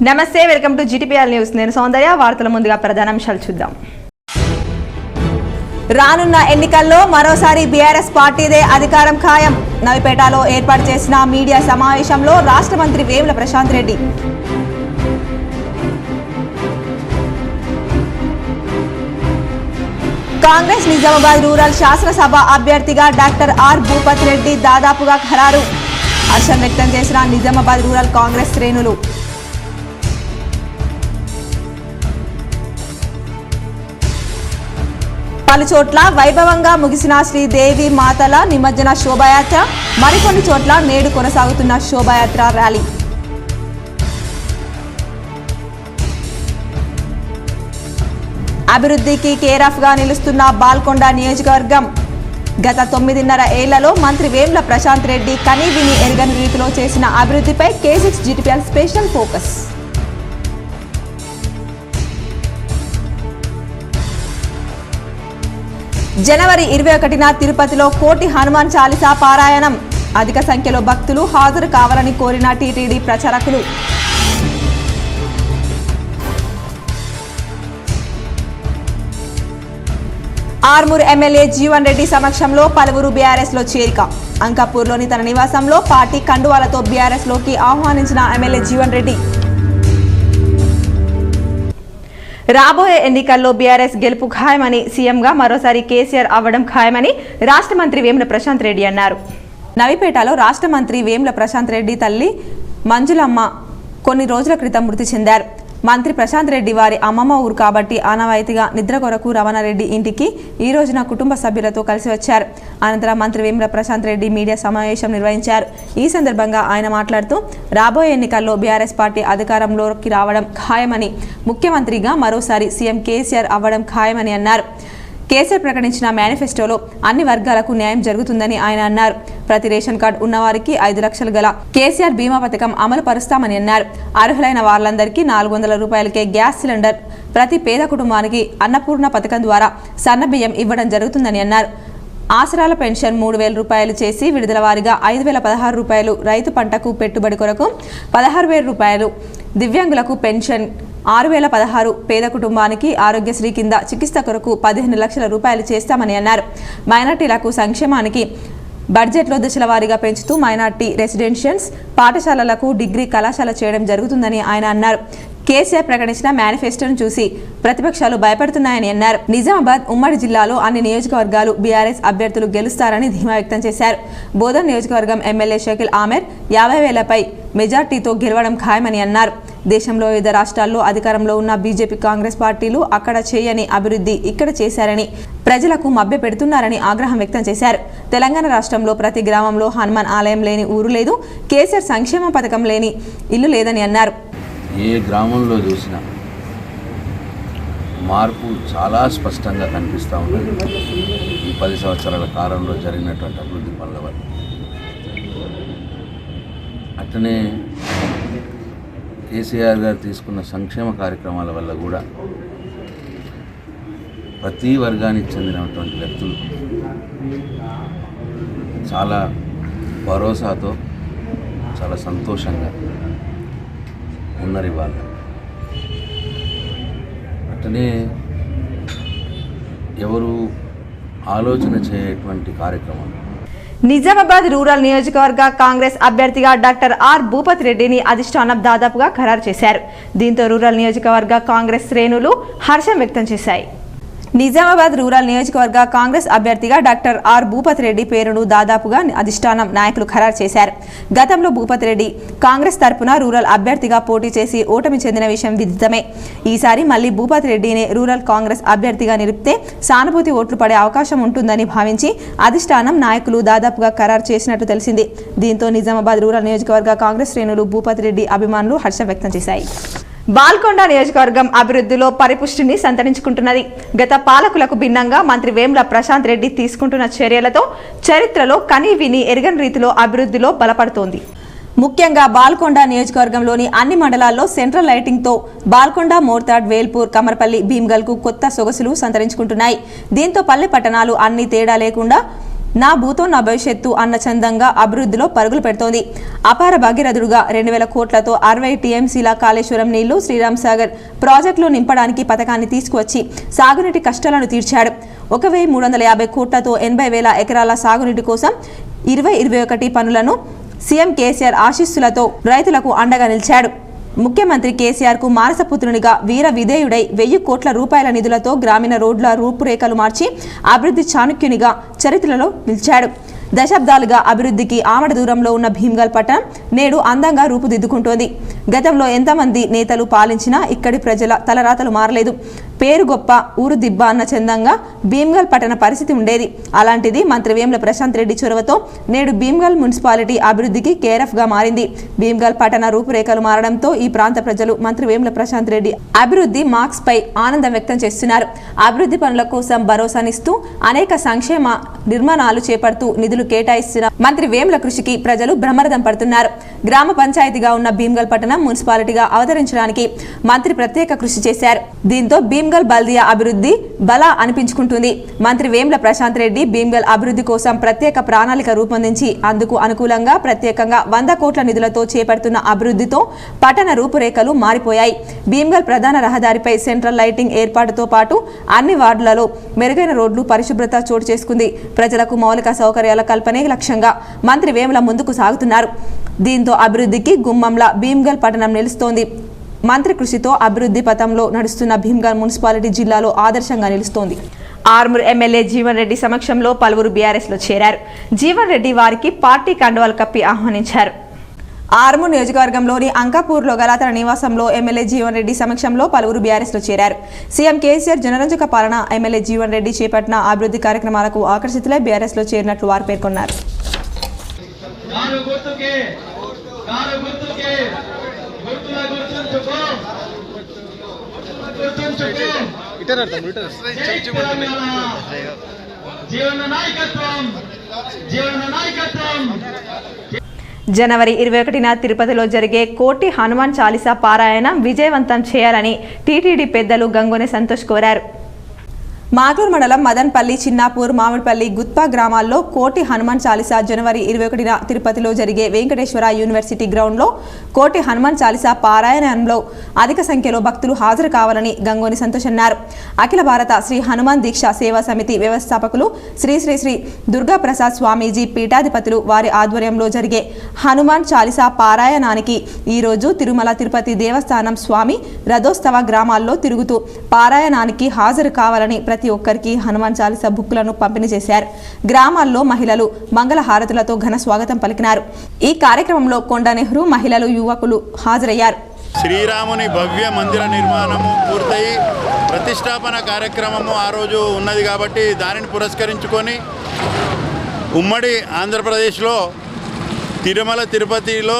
నమస్తే, welcome to GTPL news. నేను సౌందర్య. వార్తల ముందుగా ప్రధానాంశాలు చూద్దాం. రానున్న ఎన్నికల్లో మరోసారి బీఆర్ఎస్ పార్టీదే అధికారం ఖాయం. నవిపేటలో ఏర్పాటు చేసిన మీడియా సమావేశంలో రాష్ట్ర మంత్రి వేముల ప్రశాంత్ రెడ్డి. కాంగ్రెస్ నిజామాబాద్ రూరల్ శాసనసభ అభ్యర్థిగా డాక్టర్ ఆర్ భూపతి రెడ్డి దాదాపుగా ఖరారు. హర్షం వ్యక్తం చేసిన నిజామాబాద్ రూరల్ కాంగ్రెస్ శ్రేణులు. పలుచోట్ల వైభవంగా ముగిసిన శ్రీదేవి మాతల నిమజ్జన శోభాయాత్ర, మరికొన్ని చోట్ల నేడు కొనసాగుతున్న శోభాయాత్ర ర్యాలీ. అభివృద్ధికి కేరాఫ్ గా నిలుస్తున్న బాల్కొండ నియోజకవర్గం. గత 9.5 ఏళ్లలో మంత్రి వేముల ప్రశాంత్ రెడ్డి కనీవిని ఎరగని రీతిలో చేసిన అభివృద్ధిపై K6 జీటీపీఎల్ స్పెషల్ ఫోకస్. జనవరి 21న తిరుపతిలో కోటి హనుమాన్ చాలీసా పారాయణం. అధిక సంఖ్యలో భక్తులు హాజరు కావాలని కోరిన టీటీడీ ప్రచారకులు. ఆర్మూర్ ఎమ్మెల్యే జీవన్ రెడ్డి సమక్షంలో పలువురు బీఆర్ఎస్ లో చేరిక. అంకాపూర్లోని తన నివాసంలో పార్టీ కండువాలతో బీఆర్ఎస్ లోకి ఆహ్వానించిన ఎమ్మెల్యే జీవన్ రెడ్డి. రాబోయే ఎన్నికల్లో బీఆర్ఎస్ గెలుపు ఖాయమని, సీఎంగా మరోసారి కేసీఆర్ అవ్వడం ఖాయమని రాష్ట్ర మంత్రి వేముల ప్రశాంత్ రెడ్డి అన్నారు. నవిపేటలో రాష్ట్ర మంత్రి వేముల ప్రశాంత్ రెడ్డి తల్లి మంజులమ్మ కొన్ని రోజుల క్రితం మృతి చెందారు. మంత్రి ప్రశాంత్ రెడ్డి వారి అమ్మమ్మ ఊరు కాబట్టి ఆనవాయితీగా నిద్ర కొరకు రమణారెడ్డి ఇంటికి ఈ రోజున కుటుంబ సభ్యులతో కలిసి వచ్చారు. అనంతరం మంత్రి వేముల ప్రశాంత్ రెడ్డి మీడియా సమావేశం నిర్వహించారు. ఈ సందర్భంగా ఆయన మాట్లాడుతూ రాబోయే ఎన్నికల్లో బీఆర్ఎస్ పార్టీ అధికారంలోకి రావడం ఖాయమని, ముఖ్యమంత్రిగా మరోసారి సీఎం కేసీఆర్ అవ్వడం ఖాయమని అన్నారు. కేసీఆర్ ప్రకటించిన మేనిఫెస్టోలో అన్ని వర్గాలకు న్యాయం జరుగుతుందని ఆయన అన్నారు. ప్రతి రేషన్ కార్డు ఉన్నవారికి 5 లక్షలు గల కేసీఆర్ బీమా పథకం అమలు పరుస్తామని అన్నారు. అర్హులైన వాళ్ళందరికీ 400 రూపాయలకే గ్యాస్ సిలిండర్, ప్రతి పేద కుటుంబానికి అన్నపూర్ణ పథకం ద్వారా సన్న బియ్యం ఇవ్వడం జరుగుతుందని అన్నారు. ఆసరాల పెన్షన్ 3000 రూపాయలు చేసి విడుదల వారీగా 5016 రూపాయలు, రైతు పంటకు పెట్టుబడి కొరకు 16000 రూపాయలు, దివ్యాంగులకు పెన్షన్ 6016, పేద కుటుంబానికి ఆరోగ్యశ్రీ కింద చికిత్స కొరకు 15 లక్షల రూపాయలు చేస్తామని అన్నారు. మైనార్టీలకు సంక్షేమానికి బడ్జెట్లో దశల వారీగా పెంచుతూ మైనార్టీ రెసిడెన్షియల్స్ పాఠశాలలకు డిగ్రీ కళాశాల చేయడం జరుగుతుందని ఆయన అన్నారు. కేసీఆర్ ప్రకటించిన మేనిఫెస్టోను చూసి ప్రతిపక్షాలు భయపడుతున్నాయని అన్నారు. నిజామాబాద్ ఉమ్మడి జిల్లాలో అన్ని నియోజకవర్గాలు బీఆర్ఎస్ అభ్యర్థులు గెలుస్తారని ధీమా వ్యక్తం చేశారు. బోధన్ నియోజకవర్గం ఎమ్మెల్యే షకీల్ ఆమెర్ 50,000పై మెజార్టీతో గెలవడం ఖాయమని అన్నారు. దేశంలో వివిధ రాష్ట్రాల్లో అధికారంలో ఉన్న బీజేపీ, కాంగ్రెస్ పార్టీలు అక్కడ చేయని అభివృద్ధి ఇక్కడ చేశారని, ప్రజలకు మభ్య పెడుతున్నారని ఆగ్రహం వ్యక్తం చేశారు. తెలంగాణ రాష్ట్రంలో ప్రతి గ్రామంలో హనుమాన్ ఆలయం లేని ఊరు లేదు, కేసీఆర్ సంక్షేమ పథకం లేని ఇల్లు లేదని అన్నారు. ఏ గ్రామంలో చూసినా మార్పు చాలా స్పష్టంగా కనిపిస్తూ ఉంది. ఈ 10 సంవత్సరాల కాలంలో జరిగినటువంటి అభివృద్ధి పనుల వల్ల. అట్లనే కేసీఆర్ గారు తీసుకున్న సంక్షేమ కార్యక్రమాల వల్ల కూడా ప్రతి వర్గానికి చెందినటువంటి వ్యక్తులు చాలా భరోసాతో, చాలా సంతోషంగా ఉన్నారు ఇవాళ. అట్లనే ఎవరు ఆలోచన చేయటువంటి కార్యక్రమాలు. నిజామాబాద్ రూరల్ నియోజకవర్గ కాంగ్రెస్ అభ్యర్థిగా డాక్టర్ ఆర్ భూపతి రెడ్డిని అధిష్టానం దాదాపుగా ఖరారు చేశారు. దీంతో రూరల్ నియోజకవర్గ కాంగ్రెస్ శ్రేణులు హర్షం వ్యక్తం చేశాయి. నిజామాబాద్ రూరల్ నియోజకవర్గ కాంగ్రెస్ అభ్యర్థిగా డాక్టర్ ఆర్ భూపతి రెడ్డి పేరును దాదాపుగా అధిష్టానం నాయకులు ఖరారు చేశారు. గతంలో భూపతి రెడ్డి కాంగ్రెస్ తరపున రూరల్ అభ్యర్థిగా పోటీ చేసి ఓటమి చెందిన విషయం విదితమే. ఈసారి మళ్లీ భూపతి రెడ్డిని రూరల్ కాంగ్రెస్ అభ్యర్థిగా నిలిపితే సానుభూతి ఓట్లు పడే అవకాశం ఉంటుందని భావించి అధిష్టానం నాయకులు దాదాపుగా ఖరారు చేసినట్టు తెలిసింది. దీంతో నిజామాబాద్ రూరల్ నియోజకవర్గ కాంగ్రెస్ శ్రేణులు భూపతి రెడ్డి అభిమానులు హర్షం వ్యక్తం చేశాయి. బాల్కొండ నియోజకవర్గం అభివృద్ధిలో పరిపుష్టిని సంతరించుకుంటున్నది. గత పాలకులకు భిన్నంగా మంత్రి వేముల ప్రశాంత్ రెడ్డి తీసుకుంటున్న చర్యలతో చరిత్రలో కనీవిని ఎరగని రీతిలో అభివృద్ధిలో బలపడుతోంది. ముఖ్యంగా బాల్కొండ నియోజకవర్గంలోని అన్ని మండలాల్లో సెంట్రల్ లైటింగ్తో బాల్కొండ, మోర్తాడ్, వేల్పూర్, కమర్పల్లి, భీమ్గల్కు కొత్త సొగసులు సంతరించుకుంటున్నాయి. దీంతో పల్లె పట్టణాలు అన్ని తేడా లేకుండా నా భూతో నా భవిష్యత్తు అన్న చందంగా అభివృద్ధిలో పరుగులు పెడుతోంది. అపార భగీరథుడుగా 2000 కోట్లతో 60 టీఎంసీల కాళేశ్వరం నీళ్లు, శ్రీరామ్ సాగర్ ప్రాజెక్టులు నింపడానికి పథకాన్ని తీసుకువచ్చి సాగునీటి కష్టాలను తీర్చాడు. 1350 కోట్లతో 80,000 ఎకరాల సాగునీటి కోసం 2021 పనులను సీఎం కేసీఆర్ ఆశీస్సులతో రైతులకు అండగా నిలిచాడు. ముఖ్యమంత్రి కేసీఆర్ కు మానసపుత్రునిగా వీర విధేయుడై 1000 కోట్ల రూపాయల నిధులతో గ్రామీణ రోడ్ల రూపురేఖలు మార్చి అభివృద్ధి చాణక్యునిగా చరిత్రలో నిలిచాడు. దశాబ్దాలుగా అభివృద్ధికి ఆమడ దూరంలో ఉన్న భీమ్గల్ పట్టణం నేడు అందంగా రూపుదిద్దుకుంటోంది. గతంలో ఎంతమంది నేతలు పాలించినా ఇక్కడి ప్రజల తలరాతలు మారలేదు. పేరు గొప్ప ఊరు దిబ్బ అన్న చందంగా భీమ్గల్ పట్టణ పరిస్థితి ఉండేది. అలాంటిది మంత్రి వేముల ప్రశాంత్ రెడ్డి చొరవతో నేడు భీమ్గల్ మున్సిపాలిటీ అభివృద్ధికి కేరఫ్గా మారింది. భీమ్గల్ పట్టణ రూపురేఖలు మారడంతో ఈ ప్రాంత ప్రజలు మంత్రి వేముల ప్రశాంత్ రెడ్డి అభివృద్ధి మార్క్స్ పై ఆనందం వ్యక్తం చేస్తున్నారు. అభివృద్ధి పనుల కోసం భరోసానిస్తూ అనేక సంక్షేమ నిర్మాణాలు చేపడుతూ నిధులు కేటాయిస్తున్న మంత్రి వేముల కృషికి ప్రజలు బ్రహ్మరథం పడుతున్నారు. గ్రామ పంచాయతీగా ఉన్న భీమ్గల్ పట్టణం మున్సిపాలిటీగా అవతరించడానికి మంత్రి ప్రత్యేక కృషి చేశారు. దీంతో భీమ్గల్ బల్దియా అభివృద్ధి బలా అనిపించుకుంటుంది. మంత్రి వేముల ప్రశాంత్ రెడ్డి భీమ్గల్ అభివృద్ధి కోసం ప్రత్యేక ప్రణాళిక రూపొందించి అందుకు అనుకూలంగా ప్రత్యేకంగా 100 కోట్ల నిధులతో చేపడుతున్న అభివృద్ధితో పట్టణ రూపురేఖలు మారిపోయాయి. భీమ్గల్ ప్రధాన రహదారిపై సెంట్రల్ లైటింగ్ ఏర్పాటుతో పాటు అన్ని వార్డులలో మెరుగైన రోడ్లు, పరిశుభ్రత చోటు చేసుకుంది. ప్రజలకు మౌలిక సౌకర్యాల కల్పనే లక్ష్యంగా మంత్రి వేముల ముందుకు సాగుతున్నారు. దీంతో అభివృద్ధికి గుమ్మంలా భీమ్గల్ పట్టణం నిలుస్తోంది. మంత్రి కృషితో అభివృద్ధి పథంలో నడుస్తున్న భీమ్గల్ మున్సిపాలిటీ జిల్లాలో ఆదర్శంగా నిలుస్తోంది. ఆర్మూర్ ఎమ్మెల్యే జీవన్ రెడ్డి సమక్షంలో పలువురు బీఆర్ఎస్ లో చేరారు. జీవన్ రెడ్డి వారికి పార్టీ కండువాలు కప్పి ఆహ్వానించారు. ఆర్మూర్ నియోజకవర్గంలోని అంకాపూర్లో గల తన నివాసంలో ఎమ్మెల్యే జీవన్ రెడ్డి సమక్షంలో పలువురు బీఆర్ఎస్ లో చేరారు. సీఎం కేసీఆర్ జనరంజక పాలన, ఎమ్మెల్యే జీవన్ రెడ్డి చేపట్టిన అభివృద్ధి కార్యక్రమాలకు ఆకర్షితులై బీఆర్ఎస్ లో చేరినట్లు వారు పేర్కొన్నారు. జనవరి 21న తిరుపతిలో జరిగే కోటి హనుమాన్ చాలీసా పారాయణ విజయవంతం చేయాలని టీటీడీ పెద్దలు గంగోనె సంతోష్ కోరారు. మాగూరు మండలం మదన్పల్లి, చిన్నాపూర్, మామిడిపల్లి, గుత్పా గ్రామాల్లో కోటి హనుమాన్ చాలీసా జనవరి 21న తిరుపతిలో జరిగే వెంకటేశ్వర యూనివర్సిటీ గ్రౌండ్లో కోటి హనుమాన్ చాలీసా పారాయణంలో అధిక సంఖ్యలో భక్తులు హాజరు కావాలని గంగోని సంతోష్ అన్నారు. అఖిల భారత శ్రీ హనుమాన్ దీక్ష సేవా సమితి వ్యవస్థాపకులు శ్రీ శ్రీ శ్రీ దుర్గాప్రసాద్ స్వామీజీ పీఠాధిపతులు వారి ఆధ్వర్యంలో జరిగే హనుమాన్ చాలీసా పారాయణానికి ఈరోజు తిరుమల తిరుపతి దేవస్థానం స్వామి రథోత్సవ గ్రామాల్లో తిరుగుతూ పారాయణానికి హాజరు కావాలని ప్రతి ఒక్కరికి హనుమాన్ చాలీసా బుక్కులను పంపిణీ చేశారు. గ్రామాల్లో మహిళలు మంగళ హారతులతో ఘన స్వాగతం పలికినారు. ఈ కార్యక్రమంలో కొండ నెహ్రూ మహిళలు, యువకులు హాజరయ్యారు. శ్రీరాముని భవ్య మందిర నిర్మాణము పూర్తయి ప్రతిష్టాపన కార్యక్రమము ఆ రోజు ఉన్నది కాబట్టి దానిని పురస్కరించుకొని ఉమ్మడి ఆంధ్రప్రదేశ్లో తిరుమల తిరుపతిలో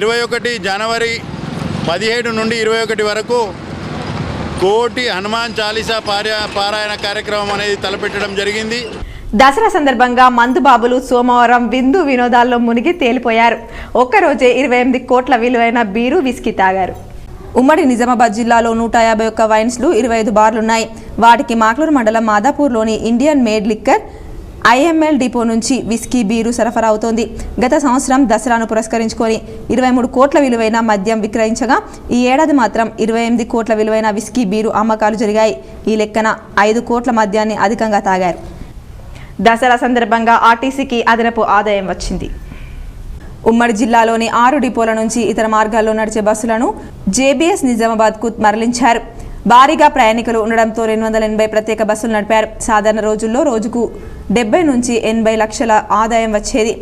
21 జనవరి 17 నుండి 21 వరకు కోటి హనుమాన్ చాలీసా పారాయణ కార్యక్రమం అనేది తలపెట్టడం జరిగింది. దసరా సందర్భంగా మందుబాబులు సోమవారం విందు వినోదాల్లో మునిగి తేలిపోయారు. ఒక్కరోజే 28 కోట్ల విలువైన బీరు, విస్కీ తాగారు. ఉమ్మడి నిజామాబాద్ జిల్లాలో 151 వైన్స్లు, 25 బార్లున్నాయి. వాటికి మాక్లూరు మండలం మాదాపూర్లోని Indian made liquor IML depot నుంచి విస్కీ, బీరు సరఫరా అవుతోంది. గత సంవత్సరం దసరాను పురస్కరించుకొని 23 కోట్ల విలువైన మద్యం విక్రయించగా ఈ ఏడాది మాత్రం 28 కోట్ల విలువైన విస్కీ, బీరు అమ్మకాలు జరిగాయి. ఈ లెక్కన 5 కోట్ల మద్యాన్ని అధికంగా తాగారు. దసరా సందర్భంగా ఆర్టీసీకి అదనపు ఆదాయం వచ్చింది. ఉమ్మడి జిల్లాలోని 6 డిపోల నుంచి ఇతర మార్గాల్లో నడిచే బస్సులను JBS నిజామాబాద్కు మరలించారు. భారీగా ప్రయాణికులు ఉండడంతో 280 ప్రత్యేక బస్సులు నడిపారు. సాధారణ రోజుల్లో రోజుకు 70 నుంచి 80 లక్షల ఆదాయం వచ్చేది.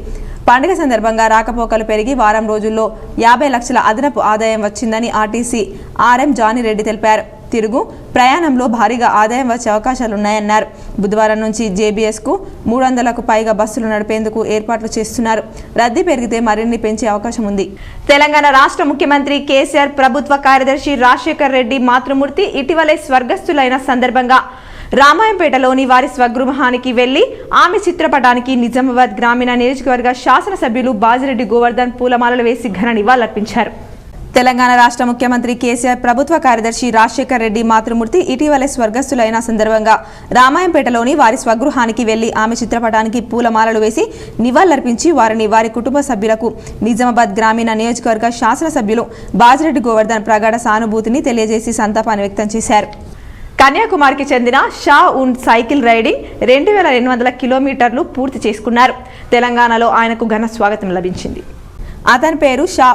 పండుగ సందర్భంగా రాకపోకలు పెరిగి వారం రోజుల్లో 50 లక్షల అదనపు ఆదాయం వచ్చిందని ఆర్టీసీ RM జానీరెడ్డి తెలిపారు. తిరుగు ప్రయాణంలో భారీగా ఆదాయం వచ్చే అవకాశాలున్నాయన్నారు. బుధవారం నుంచి JBSకు 300కు పైగా బస్సులు నడిపేందుకు ఏర్పాట్లు చేస్తున్నారు. రద్దీ పెరిగితే మరిన్ని పెంచే అవకాశం ఉంది. తెలంగాణ రాష్ట్ర ముఖ్యమంత్రి కేసీఆర్ ప్రభుత్వ కార్యదర్శి రాజశేఖర్ రెడ్డి మాతృమూర్తి ఇటీవలే స్వర్గస్థులైన సందర్భంగా రామాయంపేటలోని వారి స్వగృహానికి వెళ్లి ఆమె చిత్రపటానికి నిజామాబాద్ గ్రామీణ నియోజకవర్గ శాసనసభ్యులు బాజిరెడ్డి గోవర్ధన్ పూలమాలలు వేసి ఘన నివాళులర్పించారు. తెలంగాణ రాష్ట్ర ముఖ్యమంత్రి కేసీఆర్ ప్రభుత్వ కార్యదర్శి రాజశేఖర్ రెడ్డి మాతృమూర్తి ఇటీవలే స్వర్గస్థులైన సందర్భంగా రామాయంపేటలోని వారి స్వగృహానికి వెళ్లి ఆమె చిత్రపటానికి పూలమాలలు వేసి నివాళులర్పించి వారిని వారి కుటుంబ సభ్యులకు నిజామాబాద్ గ్రామీణ నియోజకవర్గ శాసనసభ్యులు బాజిరెడ్డి గోవర్ధన్ ప్రగాఢ సానుభూతిని తెలియజేసి సంతాపాన్ని వ్యక్తం చేశారు. కన్యాకుమారికి చెందిన షా ఉన్ సైకిల్ రైడింగ్ 2200 కిలోమీటర్లు పూర్తి చేసుకున్నారు. తెలంగాణలో ఆయనకు ఘన స్వాగతం లభించింది. అతని పేరు షా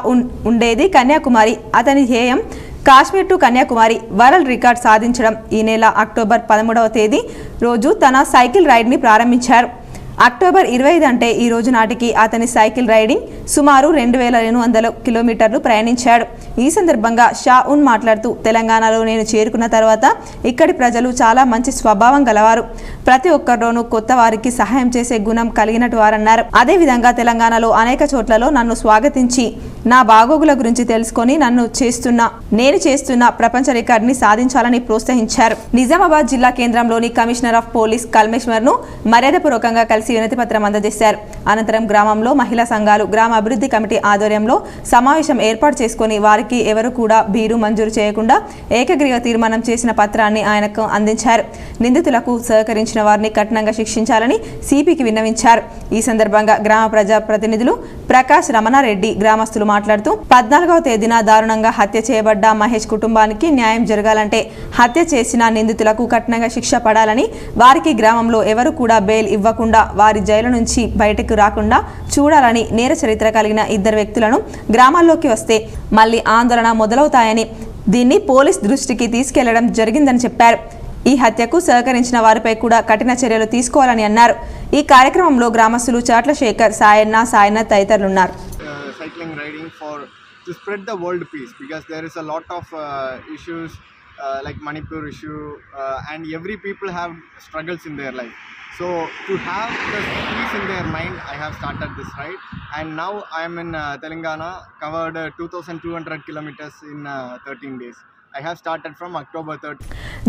ఉండేది కన్యాకుమారి. అతని ధ్యేయం Kashmir to Kanyakumari world record సాధించడం. ఈ నెల అక్టోబర్ 13వ తేదీ రోజు తన సైకిల్ రైడ్ని ప్రారంభించారు. అక్టోబర్ 25 అంటే ఈ రోజు నాటికి అతని సైకిల్ రైడింగ్ సుమారు 2200 కిలోమీటర్లు ప్రయాణించాడు. ఈ సందర్భంగా షా ఉన్ మాట్లాడుతూ తెలంగాణలో నేను చేరుకున్న తర్వాత ఇక్కడి ప్రజలు చాలా మంచి స్వభావం గలవారు. ప్రతి ఒక్కరిలోనూ కొత్త వారికి సహాయం చేసే గుణం కలిగినట్టు వారన్నారు. అదేవిధంగా తెలంగాణలో అనేక చోట్లలో నన్ను స్వాగతించి నా బాగోగుల గురించి తెలుసుకొని నేను చేస్తున్న ప్రపంచ రికార్డుని సాధించాలని ప్రోత్సహించారు. నిజామాబాద్ జిల్లా కేంద్రంలోని కమిషనర్ ఆఫ్ పోలీస్ కల్మేశ్వర్ను మర్యాదపూర్వకంగా కలిసి వినతి పత్రం అందజేశారు. అనంతరం గ్రామంలో మహిళా సంఘాలు గ్రామ అభివృద్ధి కమిటీ ఆధ్వర్యంలో సమావేశం ఏర్పాటు చేసుకుని వారికి ఎవరు కూడా బీరు మంజూరు చేయకుండా ఏకగ్రీవ తీర్మానం చేసిన పత్రాన్ని ఆయనకు అందించారు. నిందితులకు సహకరించిన వారిని కఠినంగా శిక్షించాలని సిపికి విన్నవించారు. ఈ సందర్భంగా గ్రామ ప్రజా ప్రతినిధులు ప్రకాష్ రమణారెడ్డి గ్రామస్తులు మాట్లాడుతూ 14వ తేదీన దారుణంగా హత్య చేయబడ్డ మహేష్ కుటుంబానికి న్యాయం జరగాలంటే హత్య చేసిన నిందితులకు కఠినంగా శిక్ష పడాలని, వారికి గ్రామంలో ఎవరు కూడా బెయిల్ ఇవ్వకుండా వారి జైలు నుంచి బయటకు రాకుండా చూడాలని, నేర చరిత్ర కలిగిన 2 వ్యక్తులను గ్రామాల్లోకి వస్తే మళ్లీ ఆందోళన మొదలవుతాయని దీన్ని పోలీస్ దృష్టికి తీసుకెళ్లడం జరిగిందని చెప్పారు. ఈ హత్యకు సహకరించిన వారిపై కూడా కఠిన చర్యలు తీసుకోవాలని అన్నారు. ఈ కార్యక్రమంలో గ్రామస్తులు చాట్ల Shekhar, Sayanna తదితరులున్నారు. Cycling riding to spread the world peace, because there is a lot of issues like Manipur issue and every people have struggles in their life. So to have the peace in their mind, I have started this ride, and now I am in Telangana, covered 2200 kilometers in 13 days. I have started from October 3rd.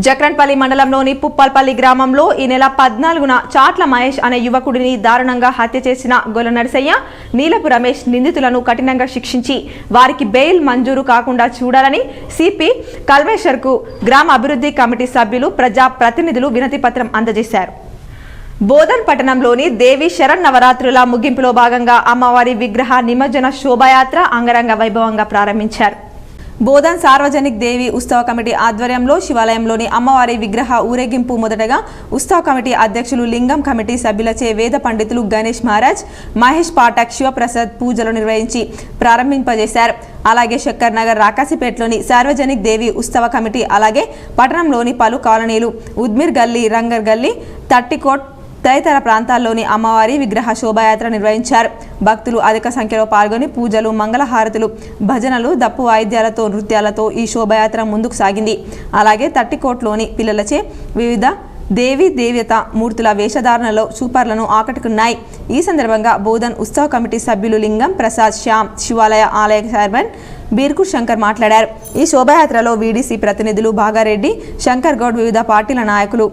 Jakranpally మండలంలోని పుప్పల్పల్లి గ్రామంలో ఈ నెల 14న చాట్ల మహేష్ అనే యువకుడిని దారుణంగా హత్య చేసిన గొల్ల నరసయ్య, నీలపు రమేష్ నిందితులను కఠినంగా శిక్షించి వారికి బెయిల్ మంజూరు కాకుండా చూడాలని సిపి కల్మేశ్వర్కు గ్రామ అభివృద్ధి కమిటీ సభ్యులు, ప్రజా ప్రతినిధులు వినతి పత్రం అందజేశారు. బోధన్ పట్టణంలోని దేవి శరన్నవరాత్రుల ముగింపులో భాగంగా అమ్మవారి విగ్రహ నిమజ్జన శోభాయాత్ర అంగరంగ వైభవంగా ప్రారంభించారు. బోధన్ సార్వజనిక్ దేవి ఉత్సవ కమిటీ ఆధ్వర్యంలో శివాలయంలోని అమ్మవారి విగ్రహ ఊరేగింపు మొదటగా ఉత్సవ కమిటీ అధ్యక్షులు లింగం, కమిటీ సభ్యులచే వేద పండితులు గణేష్ మహారాజ్, మహేష్ పాఠక్, శివప్రసాద్ పూజలు నిర్వహించి ప్రారంభింపజేశారు. అలాగే శక్కర్ నగర్, రాకాసిపేటలోని సార్వజనిక్ దేవి ఉత్సవ కమిటీ, అలాగే పట్టణంలోని పలు కాలనీలు, ఉద్మిర్ గల్లీ, రంగర్ గల్లీ, తట్టికోట్ తదితర ప్రాంతాల్లోని అమ్మవారి విగ్రహ శోభాయాత్ర నిర్వహించారు. భక్తులు అధిక సంఖ్యలో పాల్గొని పూజలు, మంగళహారతులు, భజనలు, దప్పు వాయిద్యాలతో, నృత్యాలతో ఈ శోభాయాత్ర ముందుకు సాగింది. అలాగే తట్టికోట్లోని పిల్లలచే వివిధ దేవీ దేవత మూర్తుల వేషధారణలో సూపర్లను ఆకట్టుకున్నాయి. ఈ సందర్భంగా బోధన్ ఉత్సవ కమిటీ సభ్యులు లింగం, ప్రసాద్, శ్యామ్, శివాలయ ఆలయ చైర్మన్ బీర్కు శంకర్ మాట్లాడారు. ఈ శోభాయాత్రలో వీడీసీ ప్రతినిధులు భాగారెడ్డి, శంకర్ గౌడ్, వివిధ పార్టీల నాయకులు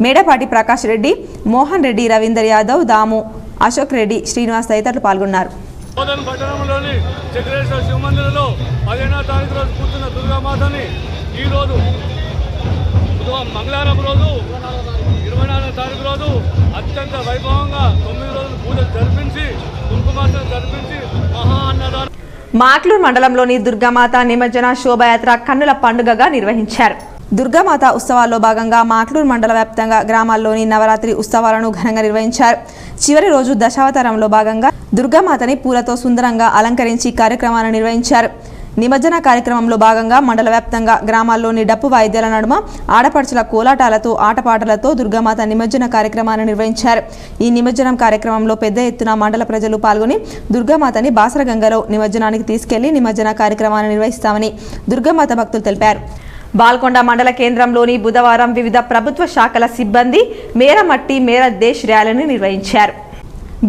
మేడపాటి ప్రకాష్ రెడ్డి, మోహన్ రెడ్డి, రవీందర్ యాదవ్, దాము, అశోక్ రెడ్డి, శ్రీనివాస్ తదితరులు పాల్గొన్నారు. బోధన్ పట్టణంలోని చక్రేశ్వర శివ మందిరంలో 15వ తారీఖు రోజు కూర్చున్న దుర్గామాతని ఈరోజు మంగళవారం రోజు 24వ తారీఖు రోజు అత్యంత వైభవంగా 9 రోజులు పూజలు జరిపించి కుంకుమార్చన జరిపించి మహా అన్నదానం. మాట్లూరు మండలంలోని దుర్గామాత నిమజ్జన శోభాయాత్ర కన్నుల పండుగగా నిర్వహించారు. దుర్గామాత ఉత్సవాల్లో భాగంగా మాట్లూరు మండల వ్యాప్తంగా గ్రామాల్లోని నవరాత్రి ఉత్సవాలను ఘనంగా నిర్వహించారు. చివరి రోజు దశావతారంలో భాగంగా దుర్గామాతని పూలతో సుందరంగా అలంకరించి కార్యక్రమాలను నిర్వహించారు. నిమజ్జన కార్యక్రమంలో భాగంగా మండల వ్యాప్తంగా గ్రామాల్లోని డప్పు వాయిద్యాల నడుమ ఆడపడుచుల కోలాటాలతో, ఆటపాటలతో దుర్గామాత నిమజ్జన కార్యక్రమాన్ని నిర్వహించారు. ఈ నిమజ్జనం కార్యక్రమంలో పెద్ద ఎత్తున మండల ప్రజలు పాల్గొని దుర్గామాతని బాసరగంగలో నిమజ్జనానికి తీసుకెళ్లి నిమజ్జన కార్యక్రమాన్ని నిర్వహిస్తామని దుర్గామాత భక్తులు తెలిపారు. బాల్కొండ మండల కేంద్రంలోని బుధవారం వివిధ ప్రభుత్వ శాఖల సిబ్బంది మేర మట్టి మేర దేశ్ ర్యాలీని నిర్వహించారు.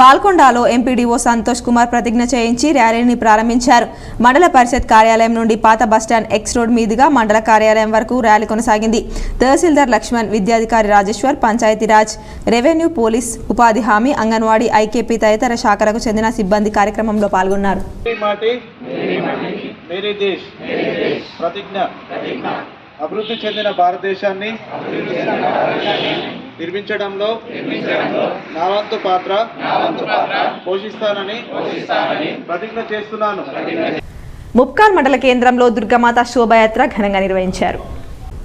బాల్కొండలో ఎంపీడీఓ సంతోష్ కుమార్ ప్రతిజ్ఞ చేయించి ర్యాలీని ప్రారంభించారు. మండల పరిషత్ కార్యాలయం నుండి పాత బస్టాండ్ ఎక్స్ రోడ్ మీదుగా మండల కార్యాలయం వరకు ర్యాలీ కొనసాగింది. తహసీల్దార్ లక్ష్మణ్, విద్యాధికారి రాజేశ్వర్, పంచాయతీరాజ్, రెవెన్యూ, పోలీస్, ఉపాధి హామీ, అంగన్వాడీ, ఐకేపీ తదితర శాఖలకు చెందిన సిబ్బంది కార్యక్రమంలో పాల్గొన్నారు. అభివృద్ధి చెందిన భారతదేశాన్ని నిర్మించడంలో నా వంతు పాత్ర పోషిస్తానని ప్రతిజ్ఞ చేస్తున్నాను. ముప్కాల్ మండల కేంద్రంలో దుర్గామాత శోభాయాత్ర ఘనంగా నిర్వహించారు.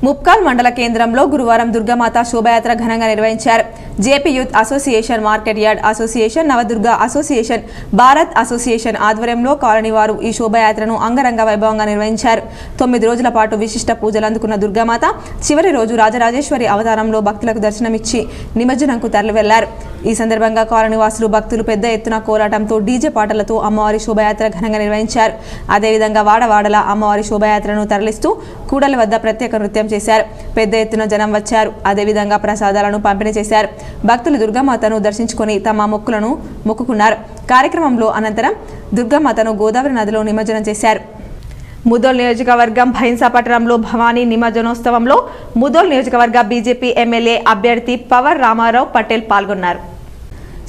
ముప్కాల్ మండల కేంద్రంలో గురువారం దుర్గామాత శోభాయాత్ర ఘనంగా నిర్వహించారు. JP youth association, market yard association, Navadurga association, Bharat association ఆధ్వర్యంలో కాలనీ వారు ఈ శోభాయాత్రను అంగరంగ వైభవంగా నిర్వహించారు. 9 రోజుల పాటు విశిష్ట పూజలు అందుకున్న దుర్గామాత చివరి రోజు రాజరాజేశ్వరి అవతారంలో భక్తులకు దర్శనమిచ్చి నిమజ్జనంకు తరలి వెళ్లారు. ఈ సందర్భంగా కాలనీ వాసులు, భక్తులు పెద్ద ఎత్తున కోలాటంతో, డీజే పాటలతో అమ్మవారి శోభాయాత్ర ఘనంగా నిర్వహించారు. అదేవిధంగా వాడవాడల అమ్మవారి శోభాయాత్రను తరలిస్తూ కూడలి వద్ద ప్రత్యేక నృత్యం చేశారు. పెద్ద ఎత్తున జనం వచ్చారు. అదేవిధంగా ప్రసాదాలను పంపిణీ చేశారు. భక్తులు దుర్గామాతను దర్శించుకొని తమ మొక్కులను మొక్కుకున్నారు. కార్యక్రమంలో అనంతరం దుర్గామాతను గోదావరి నదిలో నిమజ్జనం చేశారు. ముదోల్ నియోజకవర్గం భైన్సాపట్నంలో భవానీ నిమజ్జనోత్సవంలో ముదోల్ నియోజకవర్గ బీజేపీ ఎమ్మెల్యే అభ్యర్థి పవర్ రామారావు పటేల్ పాల్గొన్నారు.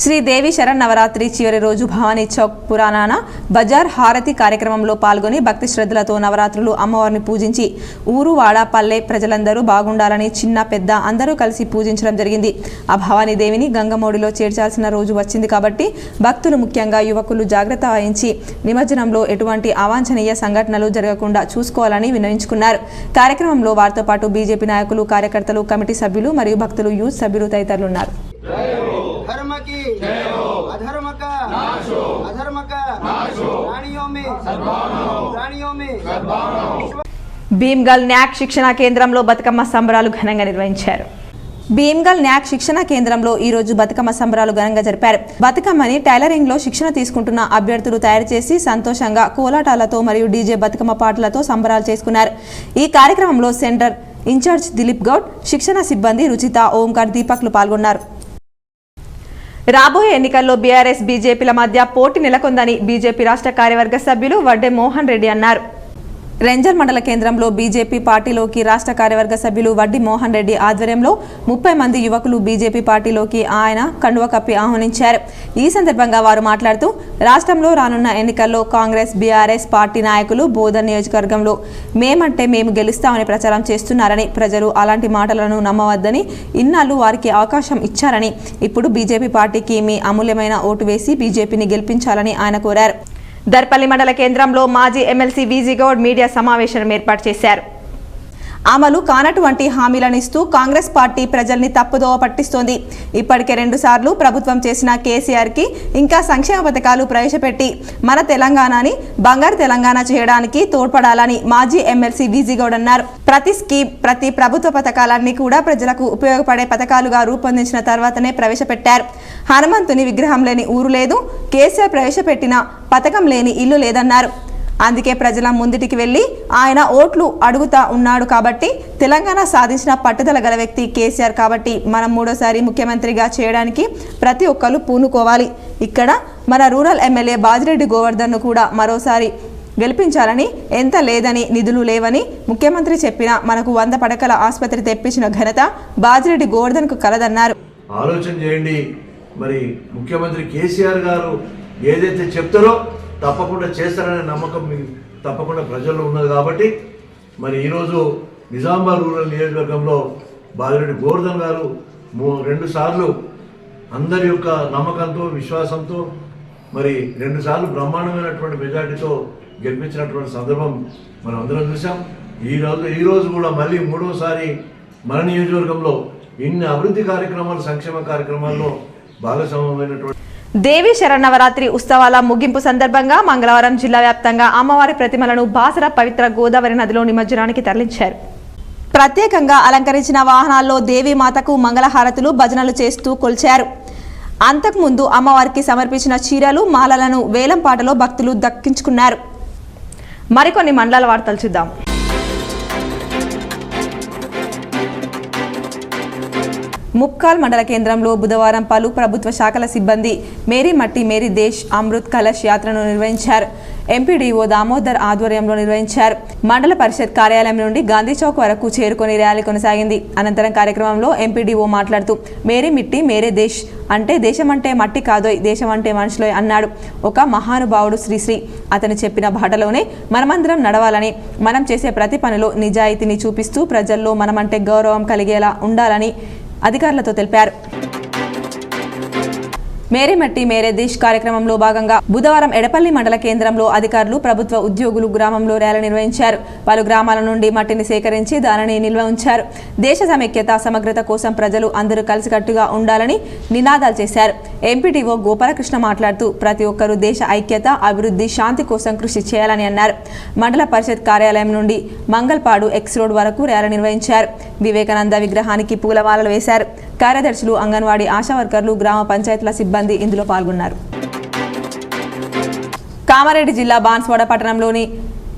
శ్రీదేవి శరన్నవరాత్రి చివరి రోజు భవానీ చౌక్ పురాణాన బజార్ హారతి కార్యక్రమంలో పాల్గొని భక్తి శ్రద్ధలతో నవరాత్రులు అమ్మవారిని పూజించి ఊరు వాడ పల్లె ప్రజలందరూ బాగుండాలని చిన్న పెద్ద అందరూ కలిసి పూజించడం జరిగింది. ఆ భవానీ దేవిని గంగమోడిలో చేర్చాల్సిన రోజు వచ్చింది కాబట్టి భక్తులు, ముఖ్యంగా యువకులు జాగ్రత్త వహించి నిమజ్జనంలో ఎటువంటి అవాంఛనీయ సంఘటనలు జరగకుండా చూసుకోవాలని విన్నవించుకున్నారు. కార్యక్రమంలో వారితో పాటు బీజేపీ నాయకులు, కార్యకర్తలు, కమిటీ సభ్యులు మరియు భక్తులు, యూత్ సభ్యులు తదితరులు ఉన్నారు. భీమ్గల్ న్యాక్ శిక్షణ కేంద్రంలో బతుకమ్మ సంబరాలు ఘనంగా నిర్వహించారు. భీమ్గల్ న్యాక్ శిక్షణ కేంద్రంలో ఈ రోజు బతుకమ్మ సంబరాలు ఘనంగా జరిపారు. బతుకమ్మని టైలరింగ్ లో శిక్షణ తీసుకుంటున్న అభ్యర్థులు తయారు చేసి సంతోషంగా కోలాటాలతో మరియు డీజే బతుకమ్మ పాటలతో సంబరాలు చేసుకున్నారు. ఈ కార్యక్రమంలో సెంటర్ ఇన్ఛార్జ్ దిలీప్ గౌడ్, శిక్షణ సిబ్బంది రుచిత, ఓంకార్, దీపక్లు పాల్గొన్నారు. రాబోయే ఎన్నికల్లో బీఆర్ఎస్, బీజేపీల మధ్య పోటీ నెలకొందని బీజేపీ రాష్ట్ర కార్యవర్గ సభ్యులు వడ్డే మోహన్ రెడ్డి అన్నారు. రెంజల్ మండల కేంద్రంలో బీజేపీ పార్టీలోకి రాష్ట్ర కార్యవర్గ సభ్యులు వడ్డి మోహన్ రెడ్డి ఆధ్వర్యంలో 30 మంది యువకులు బీజేపీ పార్టీలోకి ఆయన కండువ కప్పి ఆహ్వానించారు. ఈ సందర్భంగా వారు మాట్లాడుతూ రాష్ట్రంలో రానున్న ఎన్నికల్లో కాంగ్రెస్, బీఆర్ఎస్ పార్టీ నాయకులు బోధన్ నియోజకవర్గంలో మేమంటే మేము గెలుస్తామని ప్రచారం చేస్తున్నారని, ప్రజలు అలాంటి మాటలను నమ్మవద్దని, ఇన్నాళ్ళు వారికి అవకాశం ఇచ్చారని, ఇప్పుడు బీజేపీ పార్టీకి మీ అమూల్యమైన ఓటు వేసి బీజేపీని గెలిపించాలని ఆయన కోరారు. దర్పల్లి మండల కేంద్రంలో మాజీ ఎమ్మెల్సీ వీజీ గౌడ్ మీడియా సమావేశం ఏర్పాటు చేశారు. అమలు కానటువంటి హామీలను ఇస్తూ కాంగ్రెస్ పార్టీ ప్రజల్ని తప్పుదోవ పట్టిస్తోంది. ఇప్పటికే 2 సార్లు ప్రభుత్వం చేసిన కేసీఆర్కి ఇంకా సంక్షేమ పథకాలు ప్రవేశపెట్టి మన తెలంగాణని బంగారు తెలంగాణ చేయడానికి తోడ్పడాలని మాజీ ఎమ్మెల్సీ వీజీ గౌడ్ అన్నారు. ప్రతి స్కీమ్, ప్రతి ప్రభుత్వ పథకాలన్నీ కూడా ప్రజలకు ఉపయోగపడే పథకాలుగా రూపొందించిన తర్వాతనే ప్రవేశపెట్టారు. హనుమంతుని విగ్రహం లేని ఊరు లేదు, కేసీఆర్ ప్రవేశపెట్టిన పథకం లేని ఇల్లు లేదన్నారు. అందుకే ప్రజల ముందుటికి వెళ్ళి ఆయన ఓట్లు అడుగుతా ఉన్నాడు కాబట్టి తెలంగాణ సాధించిన పట్టుదల గల వ్యక్తి కేసీఆర్ కాబట్టి మనం 3వ ముఖ్యమంత్రిగా చేయడానికి ప్రతి ఒక్కరు పూనుకోవాలి. ఇక్కడ మన రూరల్ ఎమ్మెల్యే బాజిరెడ్డి గోవర్ధన్ను కూడా మరోసారి గెలిపించాలని, ఎంత లేదని, నిధులు లేవని ముఖ్యమంత్రి చెప్పినా మనకు 100 పడకల ఆసుపత్రి తెప్పించిన ఘనత బాజిరెడ్డి గోవర్ధన్కు కలదన్నారు. ఆలోచన చేయండి. మరి ముఖ్యమంత్రి కేసీఆర్ గారు ఏదైతే చెప్తారో తప్పకుండా చేస్తారనే నమ్మకం తప్పకుండా ప్రజల్లో ఉన్నది కాబట్టి మరి ఈరోజు నిజామాబాద్ రూరల్ నియోజకవర్గంలో బాజిరెడ్డి గోవర్ధన్ గారు 2 సార్లు అందరి యొక్క నమ్మకంతో, విశ్వాసంతో మరి 2 సార్లు బ్రహ్మాండమైనటువంటి మెజార్టీతో గెలిపించినటువంటి సందర్భం మనం అందరం చూసాం. ఈ రోజు కూడా మళ్ళీ 3వసారి మన నియోజకవర్గంలో ఇన్ని అభివృద్ధి కార్యక్రమాలు, సంక్షేమ కార్యక్రమాల్లో భాగస్వామ్యమైనటువంటి దేవి శరన్నవరాత్రి ఉత్సవాల ముగింపు సందర్భంగా మంగళవారం జిల్లా వ్యాప్తంగా అమ్మవారి ప్రతిమలను బాసర పవిత్ర గోదావరి నదిలో నిమజ్జనానికి తరలించారు. ప్రత్యేకంగా అలంకరించిన వాహనాల్లో దేవీమాతకు మంగళహారతులు, భజనలు చేస్తూ కొల్చారు. అంతకుముందు అమ్మవారికి సమర్పించిన చీరలు, మాలలను వేలం పాటలో భక్తులు దక్కించుకున్నారు. మరికొన్ని మండలాల వార్తలు చూద్దాం. ముప్కాల్ మండల కేంద్రంలో బుధవారం పలు ప్రభుత్వ శాఖల సిబ్బంది మేరీ మట్టి మేరీ దేశ్ అమృత్ కలశ్ యాత్రను నిర్వహించారు. ఎంపీడీఓ దామోదర్ ఆధ్వర్యంలో నిర్వహించారు. మండల పరిషత్ కార్యాలయం నుండి గాంధీ చౌక్ వరకు చేరుకొని ర్యాలీ కొనసాగింది. అనంతరం కార్యక్రమంలో ఎంపీడీఓ మాట్లాడుతూ మేరీ మిట్టి మేరే దేశ్ అంటే దేశం అంటే మట్టి కాదోయ్, దేశం అంటే మనుషులోయ్ అన్నాడు. ఒక మహానుభావుడు శ్రీశ్రీ. అతను చెప్పిన బాటలోనే మనమందరం నడవాలని, మనం చేసే ప్రతి పనిలో నిజాయితీని చూపిస్తూ ప్రజల్లో మనమంటే గౌరవం కలిగేలా ఉండాలని అధికారులతో తెలిపారు. మేరీ మట్టి మేరే దేశ్ కార్యక్రమంలో భాగంగా బుధవారం ఎడపల్లి మండల కేంద్రంలో అధికారులు, ప్రభుత్వ ఉద్యోగులు గ్రామంలో ర్యాలీ నిర్వహించారు. పలు గ్రామాల నుండి మట్టిని సేకరించి దానిని నిల్వ ఉంచారు. దేశ సమైక్యత సమగ్రత కోసం ప్రజలు అందరూ కలిసికట్టుగా ఉండాలని నినాదాలు చేశారు. ఎంపీడీఓ గోపాలకృష్ణ మాట్లాడుతూ ప్రతి ఒక్కరూ దేశ ఐక్యత, అభివృద్ధి, శాంతి కోసం కృషి చేయాలని అన్నారు. మండల పరిషత్ కార్యాలయం నుండి మంగల్పాడు ఎక్స్ రోడ్ వరకు ర్యాలీ నిర్వహించారు. వివేకానంద విగ్రహానికి పూలమాలలు వేశారు. కార్యదర్శులు, అంగన్వాడీ ఆశా వర్కర్లు, గ్రామ పంచాయతీల సిబ్బంది ఇందులో పాల్గొన్నారు. కామారెడ్డి జిల్లా బాన్స్వాడ పట్టణంలోని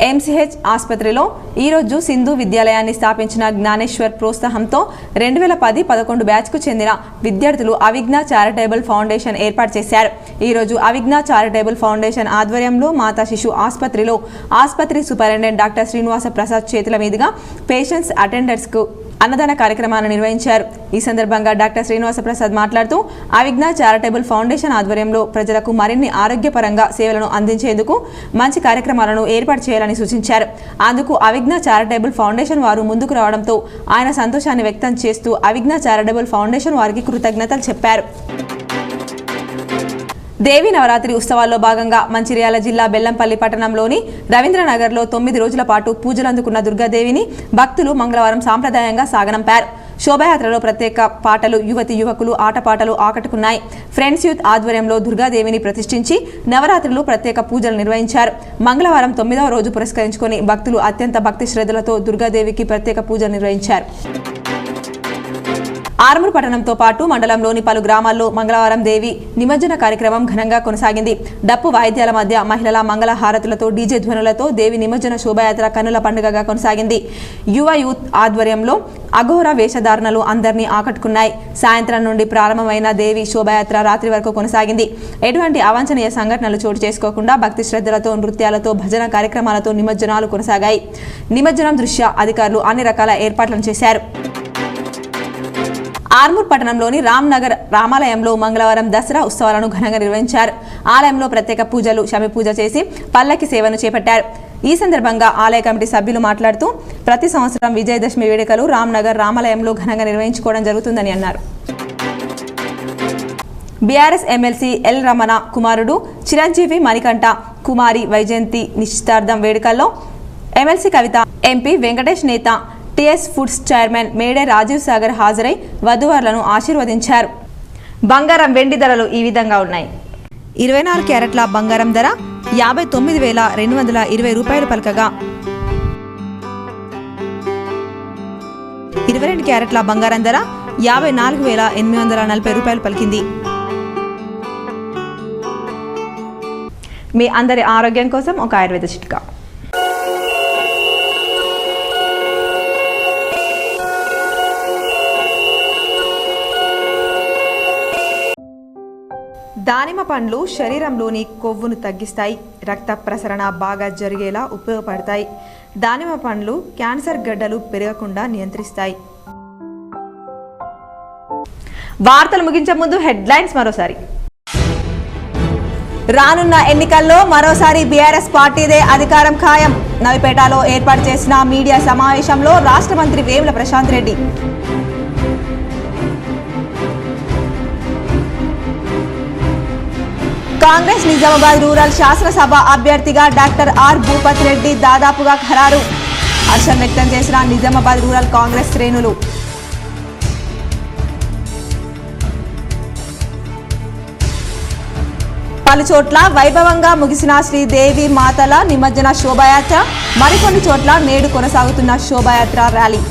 ఎంసీహెచ్ ఆసుపత్రిలో ఈరోజు సింధు విద్యాలయాన్ని స్థాపించిన జ్ఞానేశ్వర్ ప్రోత్సాహంతో 2010-11 బ్యాచ్కు చెందిన విద్యార్థులు అవిజ్ఞ చారిటబుల్ ఫౌండేషన్ ఏర్పాటు చేశారు. ఈరోజు అవిజ్ఞ చారిటబుల్ ఫౌండేషన్ ఆధ్వర్యంలో మాతా శిశు ఆసుపత్రిలో ఆసుపత్రి సూపరింటెండెంట్ డాక్టర్ శ్రీనివాస ప్రసాద్ చేతుల మీదుగా పేషెంట్స్ అటెండర్స్కు అన్నదాన కార్యక్రమాన్ని నిర్వహించారు. ఈ సందర్భంగా డాక్టర్ శ్రీనివాస ప్రసాద్ మాట్లాడుతూ అవిజ్ఞ చారిటబుల్ ఫౌండేషన్ ఆధ్వర్యంలో ప్రజలకు మరిన్ని ఆరోగ్యపరంగా సేవలను అందించేందుకు మంచి కార్యక్రమాలను ఏర్పాటు చేయాలని సూచించారు. అందుకు అవిజ్ఞ చారిటబుల్ ఫౌండేషన్ వారు ముందుకు రావడంతో ఆయన సంతోషాన్ని వ్యక్తం చేస్తూ అవిజ్ఞ చారిటబుల్ ఫౌండేషన్ వారికి కృతజ్ఞతలు చెప్పారు. దేవి నవరాత్రి ఉత్సవాల్లో భాగంగా మంచిర్యాల జిల్లా బెల్లంపల్లి పట్టణంలోని రవీంద్రనగర్లో 9 రోజుల పాటు పూజలందుకున్న దుర్గాదేవిని భక్తులు మంగళవారం సాంప్రదాయంగా సాగనంపారు. శోభాయాత్రలో ప్రత్యేక పాటలు, యువతి యువకులు ఆటపాటలు ఆకట్టుకున్నాయి. ఫ్రెండ్స్ యూత్ ఆధ్వర్యంలో దుర్గాదేవిని ప్రతిష్ఠించి నవరాత్రులు ప్రత్యేక పూజలు నిర్వహించారు. మంగళవారం 9వ రోజు పురస్కరించుకొని భక్తులు అత్యంత భక్తి శ్రద్ధలతో దుర్గాదేవికి ప్రత్యేక పూజలు నిర్వహించారు. ఆర్మూర్ పట్టణంతో పాటు మండలంలోని పలు గ్రామాల్లో మంగళవారం దేవి నిమజ్జన కార్యక్రమం ఘనంగా కొనసాగింది. డప్పు వాయిద్యాల మధ్య మహిళల మంగళ హారతులతో, డీజే ధ్వనులతో దేవి నిమజ్జన శోభాయాత్ర కన్నుల పండుగగా కొనసాగింది. యువ యూత్ ఆధ్వర్యంలో అఘోర వేషధారణలు అందరినీ ఆకట్టుకున్నాయి. సాయంత్రం నుండి ప్రారంభమైన దేవి శోభాయాత్ర రాత్రి వరకు కొనసాగింది. ఎటువంటి అవాంఛనీయ సంఘటనలు చోటు చేసుకోకుండా భక్తి శ్రద్ధలతో, నృత్యాలతో, భజన కార్యక్రమాలతో నిమజ్జనాలు కొనసాగాయి. నిమజ్జనం దృష్ట్యా అధికారులు అన్ని రకాల ఏర్పాట్లను చేశారు. ఆర్మూర్ పట్టణంలోని రామ్నగర్ రామాలయంలో మంగళవారం దసరా ఉత్సవాలను ఘనంగా నిర్వహించారు. ఆలయంలో ప్రత్యేక పూజలు, శమి పూజ చేసి పల్లకి సేవను చేపట్టారు. ఈ సందర్భంగా ఆలయ కమిటీ సభ్యులు మాట్లాడుతూ ప్రతి సంవత్సరం విజయదశమి వేడుకలు రామ్నగర్ రామాలయంలో ఘనంగా నిర్వహించుకోవడం జరుగుతుందని అన్నారు. బీఆర్ఎస్ ఎమ్మెల్సీ ఎల్ రమణ కుమారుడు చిరంజీవి మణికంఠ కుమారి వైజయంతి నిశ్చితార్థం వేడుకల్లో ఎమ్మెల్సీ కవిత, ఎంపీ వెంకటేష్ నేత, TS foods chairman Mede Rajeev Sagar హాజరై వధూవరులను ఆశీర్వదించారు. బంగారం, వెండి ధరలు ఈ విధంగా ఉన్నాయి. 24 క్యారెట్ల బంగారం ధర 59,220 రూపాయలు పలకగా 22 క్యారెట్ల బంగారం ధర 54,840 రూపాయలు పలికింది. మీ అందరి ఆరోగ్యం కోసం ఒక ఆయుర్వేద చిట్కా. దానిమ్మ పండ్లు శరీరంలోని కొవ్వును తగ్గిస్తాయి, రక్త ప్రసరణ బాగా జరిగేలా ఉపయోగపడతాయి. దానిమ్మ పండ్లు క్యాన్సర్ గడ్డలు పెరగకుండా నియంత్రిస్తాయి. వార్తలు ముగించే ముందు హెడ్లైన్స్ మరోసారి. రానున్న ఎన్నికల్లో మరోసారి బీఆర్ఎస్ పార్టీదే అధికారం ఖాయం. నవిపేటలో ఏర్పాటు చేసిన మీడియా సమావేశంలో రాష్ట్ర మంత్రి వేముల ప్రశాంత్ రెడ్డి. కాంగ్రెస్ నిజామాబాద్ రూరల్ శాసనసభ అభ్యర్థిగా డాక్టర్ ఆర్ భూపత్ రెడ్డి దాదాపుగా ఖరారు. హర్షం వ్యక్తం చేసిన నిజామాబాద్ రూరల్ కాంగ్రెస్ శ్రేణులు. పలుచోట్ల వైభవంగా ముగిసిన శ్రీదేవి మాతల నిమజ్జన శోభాయాత్ర, మరికొన్ని చోట్ల నేడు కొనసాగుతున్న శోభాయాత్ర ర్యాలీ.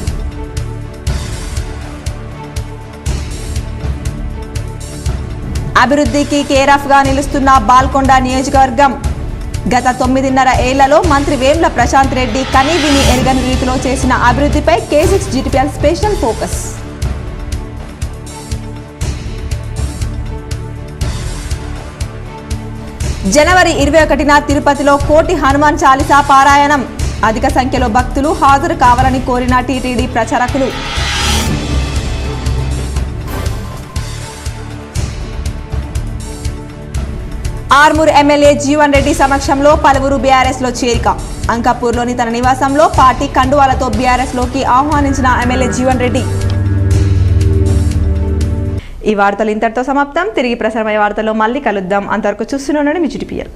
అభివృద్ధికి కేరాఫ్గా నిలుస్తున్న బాల్కొండ నియోజకవర్గం. గత 9.5 ఏళ్లలో మంత్రి వేముల ప్రశాంత్ రెడ్డి కనీవిని ఎరగని రీతిలో చేసిన అభివృద్ధిపై K6 GTPL స్పెషల్ ఫోకస్. జనవరి 21న తిరుపతిలో కోటి హనుమాన్ చాలీసా పారాయణం. అధిక సంఖ్యలో భక్తులు హాజరు కావాలని కోరిన టీటీడీ ప్రచారకులు. ఆర్మూర్ ఎమ్మెల్యే జీవన్ రెడ్డి సమక్షంలో పలువురు బీఆర్ఎస్లో చేరిక. అంకాపూర్లోని తన నివాసంలో పార్టీ కండువాలతో బీఆర్ఎస్లోకి ఆహ్వానించిన ఎమ్మెల్యే జీవన్ రెడ్డి. ఈ వార్తలు ఇంతటితో సమాప్తం. తిరిగి ప్రసారమయ్యే వార్తల్లో మళ్ళీ కలుద్దాం. అంతవరకు చూస్తూనే ఉండండి మీ GTPL.